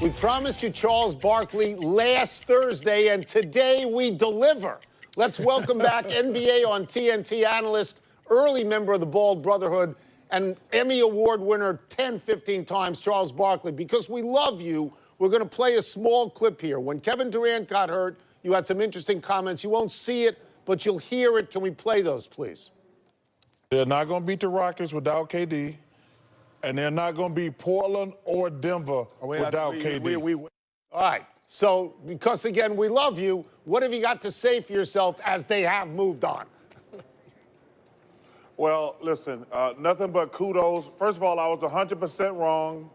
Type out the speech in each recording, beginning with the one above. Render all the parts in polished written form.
We promised you Charles Barkley last Thursday, and today we deliver. Let's welcome back NBA on TNT analyst, early member of the Bald Brotherhood, and Emmy Award winner 10, 15 times, Charles Barkley. Because we love you, we're going to play a small clip here. When Kevin Durant got hurt, you had some interesting comments. You won't see it, but you'll hear it. Can we play those, please? They're not going to beat the Rockets without KD. And they're not going to be Portland or Denver without KD. All right. So, because, again, we love you, what have you got to say for yourself as they have moved on? Well, listen, nothing but kudos. First of all, I was 100% wrong,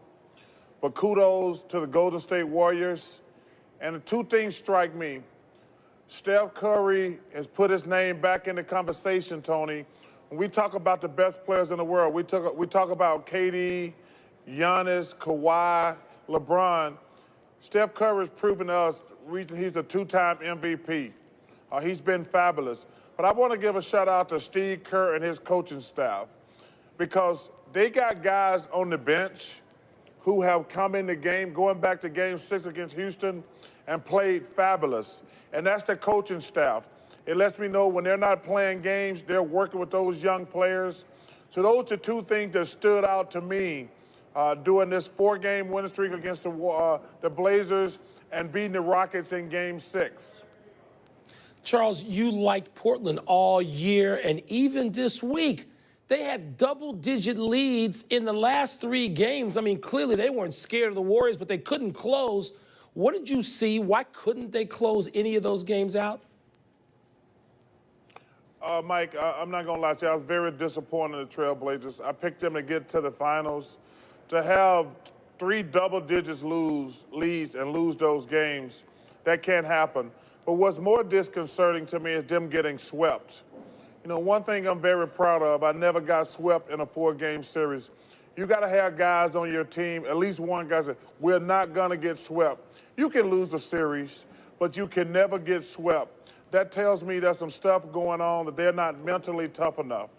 but kudos to the Golden State Warriors. And the two things strike me. Steph Curry has put his name back in the conversation, Tony. When we talk about the best players in the world, we talk about KD, Giannis, Kawhi, LeBron. Steph Curry has proven to us he's a two-time MVP. He's been fabulous. But I want to give a shout-out to Steve Kerr and his coaching staff because they got guys on the bench who have come in the game, going back to Game 6 against Houston, and played fabulous. And that's the coaching staff. It lets me know when they're not playing games, they're working with those young players. So those are two things that stood out to me during this 4-game winning streak against the Blazers and beating the Rockets in Game 6. Charles, you liked Portland all year, and even this week, they had double-digit leads in the last 3 games. I mean, clearly they weren't scared of the Warriors, but they couldn't close. What did you see? Why couldn't they close any of those games out? Mike, I'm not going to lie to you. I was very disappointed in the Trailblazers. I picked them to get to the finals. To have 3 double-digits leads and lose those games, that can't happen. But what's more disconcerting to me is them getting swept. You know, one thing I'm very proud of, I never got swept in a 4-game series. You got to have guys on your team, at least one guy said, we're not going to get swept. You can lose a series, but you can never get swept. That tells me there's some stuff going on that they're not mentally tough enough.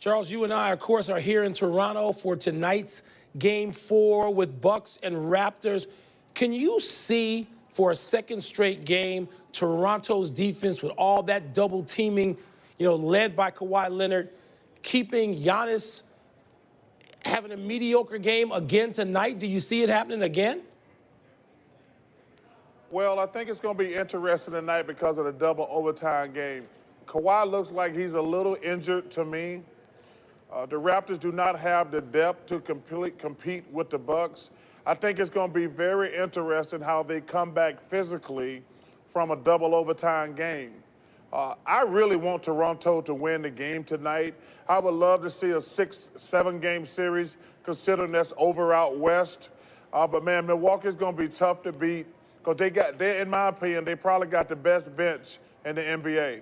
Charles, you and I, of course, are here in Toronto for tonight's Game 4 with Bucks and Raptors. Can you see for a second straight game Toronto's defense with all that double teaming, led by Kawhi Leonard, keeping Giannis having a mediocre game again tonight? Do you see it happening again? Well, I think it's going to be interesting tonight because of the double overtime game. Kawhi looks like he's a little injured to me. The Raptors do not have the depth to compete with the Bucks. I think it's going to be very interesting how they come back physically from a double overtime game. I really want Toronto to win the game tonight. I would love to see a 6-7 game series, considering that's over out west. But man, Milwaukee's going to be tough to beat. Because in my opinion, they probably got the best bench in the NBA.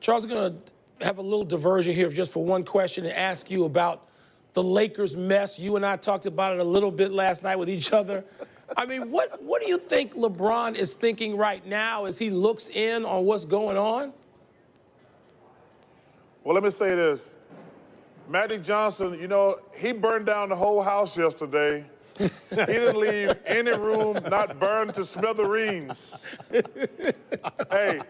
Charles, I'm going to have a little diversion here just for one question and ask you about the Lakers mess. You and I talked about it a little bit last night with each other. I mean, what do you think LeBron is thinking right now as he looks in on what's going on? Well, let me say this. Magic Johnson, he burned down the whole house yesterday. He didn't leave any room not burned to smithereens. Hey,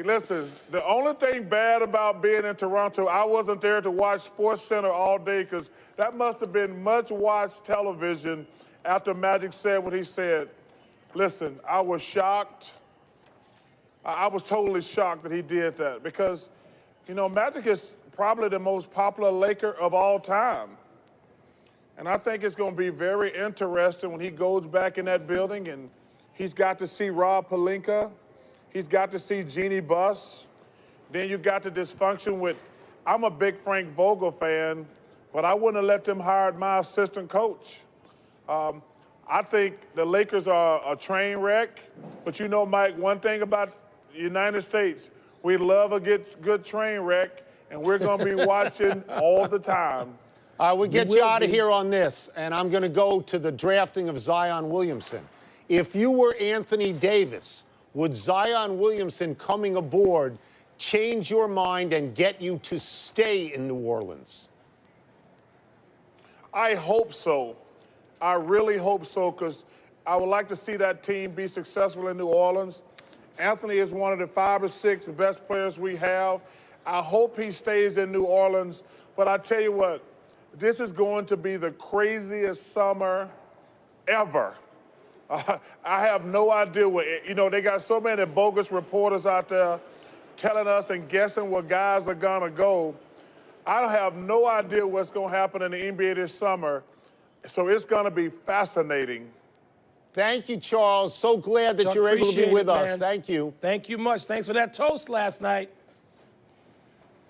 listen, the only thing bad about being in Toronto, I wasn't there to watch SportsCenter all day because that must have been much-watched television after Magic said what he said. Listen, I was shocked. I was totally shocked that he did that because, Magic is probably the most popular Laker of all time. And I think it's going to be very interesting when he goes back in that building and he's got to see Rob Pelinka. He's got to see Jeannie Buss. Then you got the dysfunction with, I'm a big Frank Vogel fan, but I wouldn't have let them hire my assistant coach. I think the Lakers are a train wreck. But Mike, one thing about the United States, we love a good train wreck, and we're going to be watching all the time. We'll get you out of here on this, and I'm going to go to the drafting of Zion Williamson. If you were Anthony Davis, would Zion Williamson coming aboard change your mind and get you to stay in New Orleans? I hope so. I really hope so, because I would like to see that team be successful in New Orleans. Anthony is one of the 5 or 6 best players we have. I hope he stays in New Orleans. But I tell you what, this is going to be the craziest summer ever. I have no idea what, they got so many bogus reporters out there telling us and guessing where guys are going to go. I have no idea what's going to happen in the NBA this summer. So it's going to be fascinating. Thank you, Charles. So glad that Chuck, you're able to be appreciate with it, us. man. Thank you. Thank you much. Thanks for that toast last night.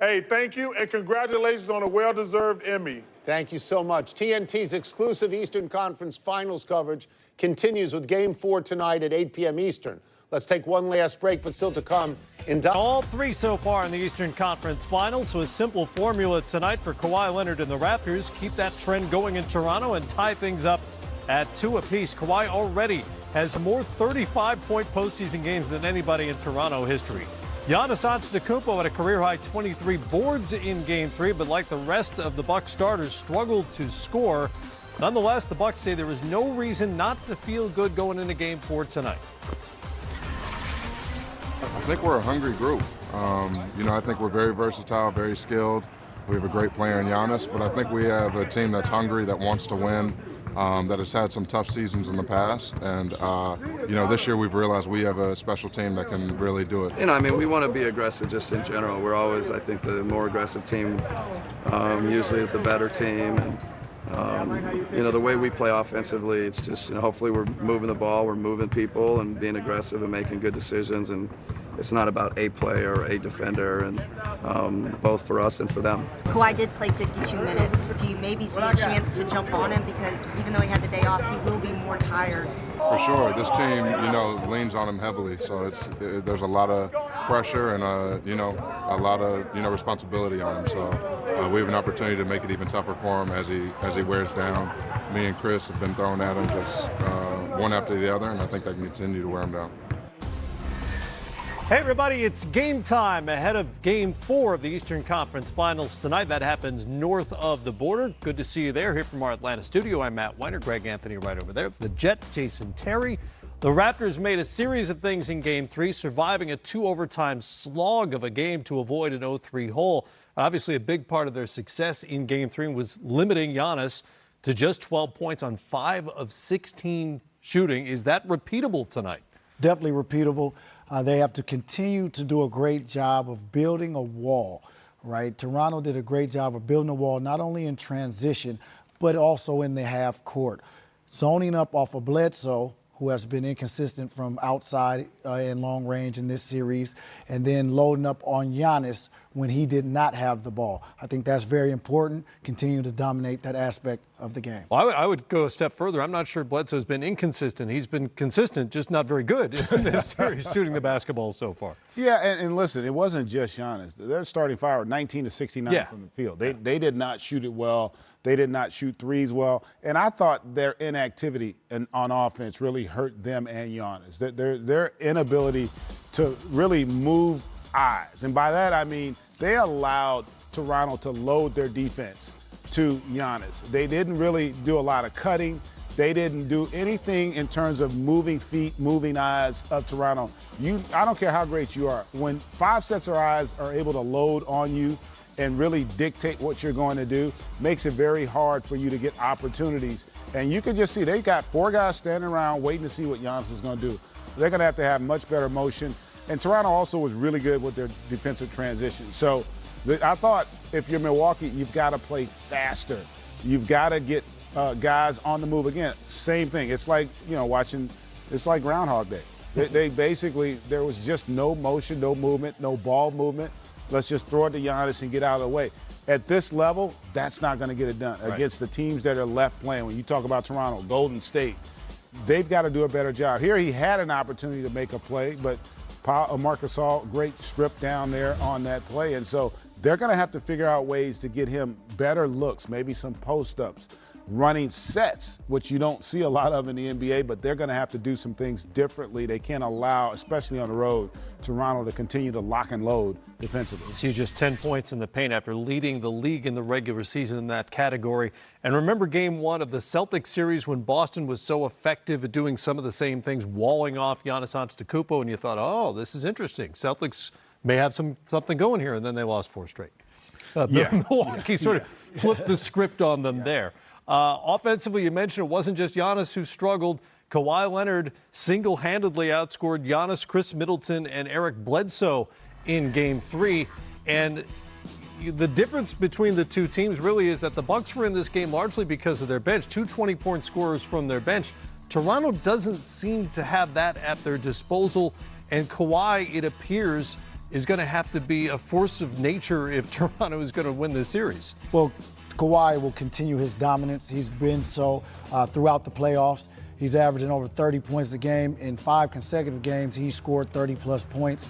Hey, thank you, and congratulations on a well-deserved Emmy. Thank you so much. TNT's exclusive Eastern Conference Finals coverage continues with Game 4 tonight at 8 p.m. Eastern. Let's take one last break, but still to come in all 3 so far in the Eastern Conference Finals, so a simple formula tonight for Kawhi Leonard and the Raptors. Keep that trend going in Toronto and tie things up at 2 apiece. Kawhi already has more 35-point postseason games than anybody in Toronto history. Giannis Antetokounmpo had a career-high 23 boards in Game 3, but like the rest of the Bucks starters, struggled to score. Nonetheless, the Bucks say there is no reason not to feel good going into Game 4 tonight. I think we're a hungry group. I think we're very versatile, very skilled. We have a great player in Giannis, but I think we have a team that's hungry, that wants to win, that has had some tough seasons in the past. And, this year we've realized we have a special team that can really do it. We want to be aggressive just in general. We're always, I think, the more aggressive team usually is the better team. And, the way we play offensively, it's just, hopefully we're moving the ball, we're moving people and being aggressive and making good decisions. And it's not about a player or a defender, and both for us and for them. Kawhi did play 52 minutes. Do you maybe see a chance to jump on him? Because even though he had the day off, he will be more tired. For sure, this team, leans on him heavily. So there's a lot of pressure and, a lot of, responsibility on him. So we have an opportunity to make it even tougher for him as he wears down. Me and Chris have been throwing at him just one after the other, and I think that can continue to wear him down. Hey everybody, it's game time ahead of Game 4 of the Eastern Conference Finals tonight. That happens north of the border. Good to see you there. Here from our Atlanta studio, I'm Matt Weiner, Greg Anthony right over there. The Jet, Jason Terry. The Raptors made a series of things in Game 3, surviving a 2-overtime slog of a game to avoid an 0-3 hole. Obviously, a big part of their success in Game 3 was limiting Giannis to just 12 points on 5 of 16 shooting. Is that repeatable tonight? Definitely repeatable. They have to continue to do a great job of building a wall, right? Toronto did a great job of building a wall, not only in transition, but also in the half court. Zoning up off of Bledsoe, who has been inconsistent from outside in long range in this series, and then loading up on Giannis when he did not have the ball. I think that's very important, continue to dominate that aspect of the game. Well, I would go a step further. I'm not sure Bledsoe's been inconsistent. He's been consistent, just not very good in this series shooting the basketball so far. Yeah, and listen, it wasn't just Giannis. Their starting five were 19 to 69 from the field. They did not shoot it well. They did not shoot threes well. And I thought their inactivity on offense really hurt them and Giannis. Their inability to really move eyes. And by that, I mean they allowed Toronto to load their defense to Giannis. They didn't really do a lot of cutting. They didn't do anything in terms of moving feet, moving eyes of Toronto. I don't care how great you are. When 5 sets of eyes are able to load on you and really dictate what you're going to do, makes it very hard for you to get opportunities. And you can just see they got 4 guys standing around waiting to see what Giannis was going to do. They're going to have much better motion. And Toronto also was really good with their defensive transition. So I thought if you're Milwaukee, you've got to play faster. You've got to get guys on the move. Again, same thing. It's like, it's like Groundhog Day. They basically, there was just no motion, no movement, no ball movement. Let's just throw it to Giannis and get out of the way. At this level, that's not going to get it done against the teams that are left playing. When you talk about Toronto, Golden State, they've got to do a better job. Here he had an opportunity to make a play, but Marcus Gasol, great strip down there on that play. And so they're going to have to figure out ways to get him better looks, maybe some post-ups, running sets, which you don't see a lot of in the NBA, but they're going to have to do some things differently. They can't allow, especially on the road, Toronto to continue to lock and load defensively. You see just 10 points in the paint after leading the league in the regular season in that category. And remember game 1 of the Celtics series when Boston was so effective at doing some of the same things, walling off Giannis Antetokounmpo, and you thought, oh, this is interesting. Celtics may have something going here, and then they lost 4 straight. Milwaukee sort of flipped the script on them there. Offensively, you mentioned it wasn't just Giannis who struggled. Kawhi Leonard single-handedly outscored Giannis, Chris Middleton, and Eric Bledsoe in Game 3. And the difference between the two teams really is that the Bucks were in this game largely because of their bench, 2 20-point scorers from their bench. Toronto doesn't seem to have that at their disposal, and Kawhi, it appears, is going to have to be a force of nature if Toronto is going to win this series. Well, Kawhi will continue his dominance. He's been so throughout the playoffs. He's averaging over 30 points a game. In 5 consecutive games, he scored 30-plus points.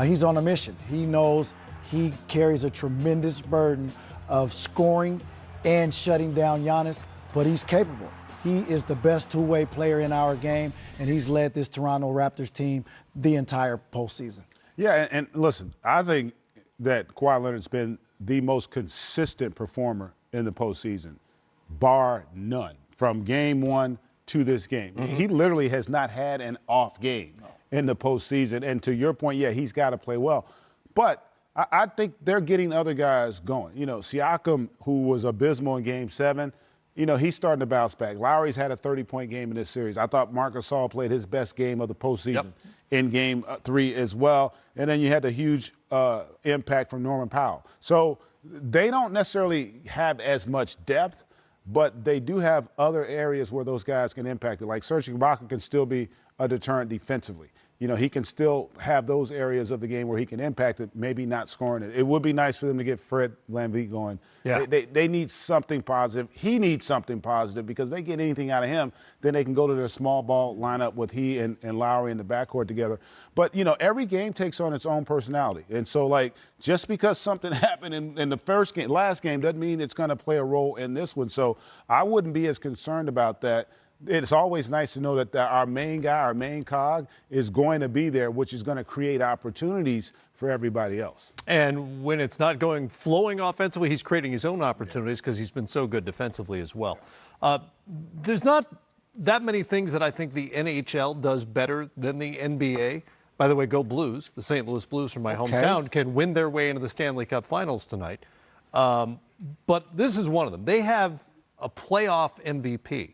He's on a mission. He knows he carries a tremendous burden of scoring and shutting down Giannis, but he's capable. He is the best two-way player in our game, and he's led this Toronto Raptors team the entire postseason. Yeah, and listen, I think that Kawhi Leonard's been the most consistent performer in the postseason, bar none, from game 1 to this game. He literally has not had an off game in the postseason. And to your point, yeah, he's got to play well. But I think they're getting other guys going. You know, Siakam, who was abysmal in Game 7, you know, he's starting to bounce back. Lowry's had a 30-point game in this series. I thought Marc Gasol played his best game of the postseason in Game 3 as well. And then you had the huge impact from Norman Powell. So they don't necessarily have as much depth, but they do have other areas where those guys can impact it. Like Serge Ibaka can still be a deterrent defensively. You know, he can still have those areas of the game where he can impact it, maybe not scoring it. It would be nice for them to get Fred VanVleet going. Yeah. They need something positive. He needs something positive because if they get anything out of him, then they can go to their small ball lineup with he and Lowry in the backcourt together. But, you know, every game takes on its own personality. And so, like, just because something happened in the last game doesn't mean it's going to play a role in this one. So I wouldn't be as concerned about that. It's always nice to know that our main guy, our main cog, is going to be there, which is going to create opportunities for everybody else. And when it's not flowing offensively, he's creating his own opportunities because he's been so good defensively as well. There's not that many things that I think the NHL does better than the NBA. By the way, go Blues. The St. Louis Blues from my hometown can win their way into the Stanley Cup Finals tonight. But this is one of them. They have a playoff MVP,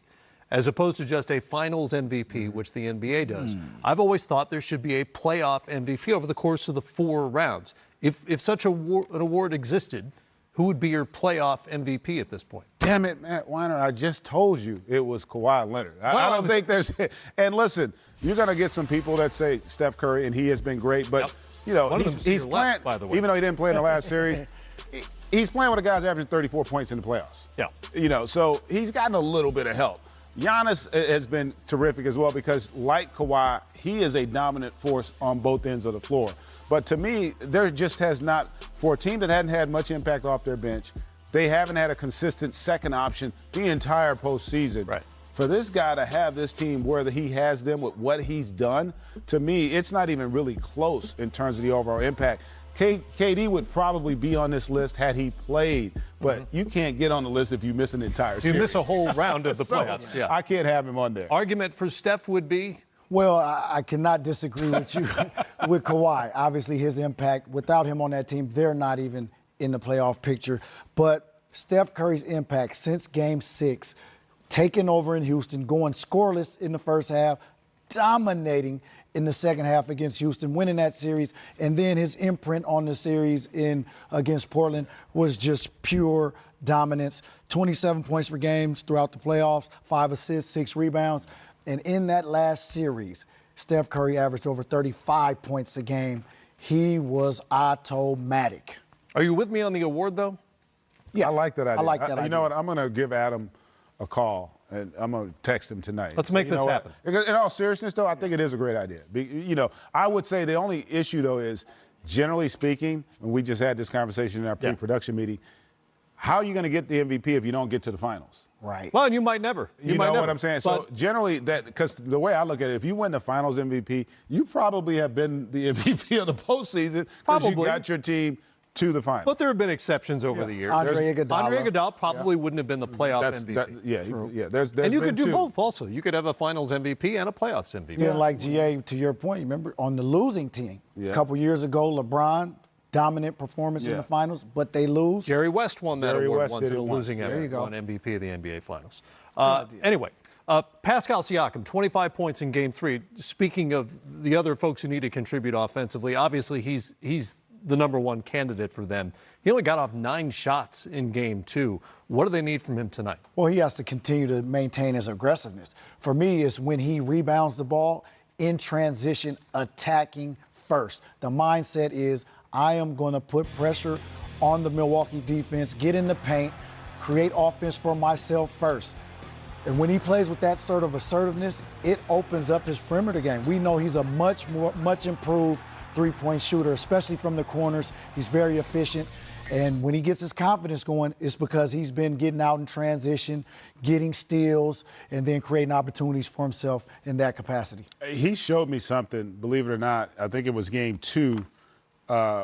as opposed to just a finals MVP, which the NBA does. I've always thought there should be a playoff MVP over the course of the 4 rounds. If such an award existed, who would be your playoff MVP at this point? Damn it, Matt Weiner, I just told you it was Kawhi Leonard. I don't think there's – and listen, you're going to get some people that say Steph Curry, and he has been great. But, you know, he's playing – by the way, even though he didn't play in the last series, he's playing with a guy's averaging 34 points in the playoffs. Yeah. You know, so he's gotten a little bit of help. Giannis has been terrific as well because, like Kawhi, he is a dominant force on both ends of the floor. But to me, there just has not, for a team that hadn't had much impact off their bench, they haven't had a consistent second option the entire postseason. Right. For this guy to have this team where he has them with what he's done, to me, it's not even really close in terms of the overall impact. KD would probably be on this list had he played, but you can't get on the list if you miss an entire series. You miss a whole round of the playoffs. Yeah. I can't have him on there. Argument for Steph would be? Well, I cannot disagree with you with Kawhi. Obviously, his impact, without him on that team, they're not even in the playoff picture. But Steph Curry's impact since Game 6, taking over in Houston, going scoreless in the first half, dominating in the second half against Houston, winning that series, and then his imprint on the series against Portland was just pure dominance. 27 points per game throughout the playoffs, 5 assists, 6 rebounds. And in that last series, Steph Curry averaged over 35 points a game. He was automatic. Are you with me on the award, though? Yeah, I like that idea. I like that idea. You know what? I'm going to give Adam a call, and I'm going to text him tonight. Let's make this happen. In all seriousness, though, I think it is a great idea. You know, I would say the only issue, though, is generally speaking, and we just had this conversation in our pre-production meeting, how are you going to get the MVP if you don't get to the finals? Right. Well, and you might never. You might know never. what I'm saying? So generally, because the way I look at it, if you win the Finals MVP, you probably have been the MVP of the postseason because you got your team to the final. But there have been exceptions over the years. Andre Iguodala probably wouldn't have been the playoff MVP. There's and you could do two. both also. You could have a Finals MVP and a playoffs MVP. Then, like GA, to your point, remember on the losing team a couple years ago, LeBron, dominant performance in the finals, but they lose. Jerry West won that award once in a losing There you effort, go. won MVP of the NBA Finals. Anyway, Pascal Siakam, 25 points in Game 3. Speaking of the other folks who need to contribute offensively, obviously he's the number one candidate for them. He only got off 9 shots in Game 2. What do they need from him tonight? Well, he has to continue to maintain his aggressiveness. For me, it's when he rebounds the ball in transition, attacking first. The mindset is, I am going to put pressure on the Milwaukee defense, get in the paint, create offense for myself first. And when he plays with that sort of assertiveness, it opens up his perimeter game. We know he's a much improved three-point shooter, especially from the corners. He's very efficient. And when he gets his confidence going, it's because he's been getting out in transition, getting steals, and then creating opportunities for himself in that capacity. He showed me something, believe it or not. I think it was Game 2.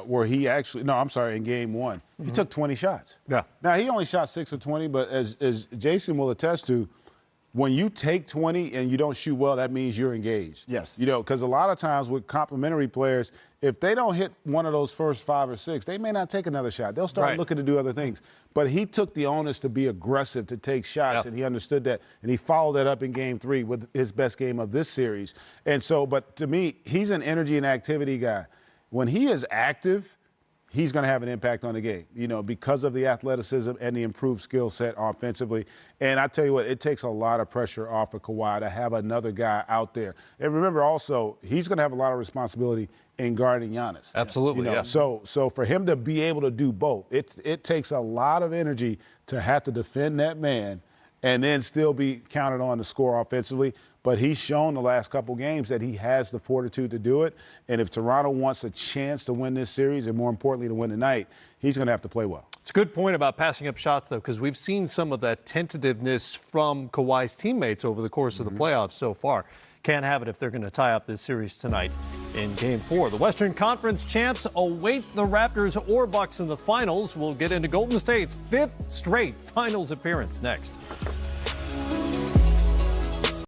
Where he actually, no, I'm sorry, in Game 1, he took 20 shots. Yeah. Now, he only shot 6 of 20, but as Jason will attest to, when you take 20 and you don't shoot well, that means you're engaged. Yes. You know, because a lot of times with complementary players, if they don't hit one of those first 5 or 6, they may not take another shot. They'll start looking to do other things. But he took the onus to be aggressive, to take shots, and he understood that. And he followed that up in Game 3 with his best game of this series. And so, but to me, he's an energy and activity guy. When he is active, he's going to have an impact on the game, you know, because of the athleticism and the improved skill set offensively. And I tell you what, it takes a lot of pressure off of Kawhi to have another guy out there. And remember also, he's going to have a lot of responsibility in guarding Giannis. Absolutely, you know? So for him to be able to do both, it takes a lot of energy to have to defend that man and then still be counted on to score offensively. But he's shown the last couple games that he has the fortitude to do it. And if Toronto wants a chance to win this series, and more importantly to win tonight, he's going to have to play well. It's a good point about passing up shots, though, because we've seen some of that tentativeness from Kawhi's teammates over the course of the playoffs so far. Can't have it if they're going to tie up this series tonight in Game 4. The Western Conference champs await the Raptors or Bucks in the finals. We'll get into Golden State's 5th straight finals appearance next.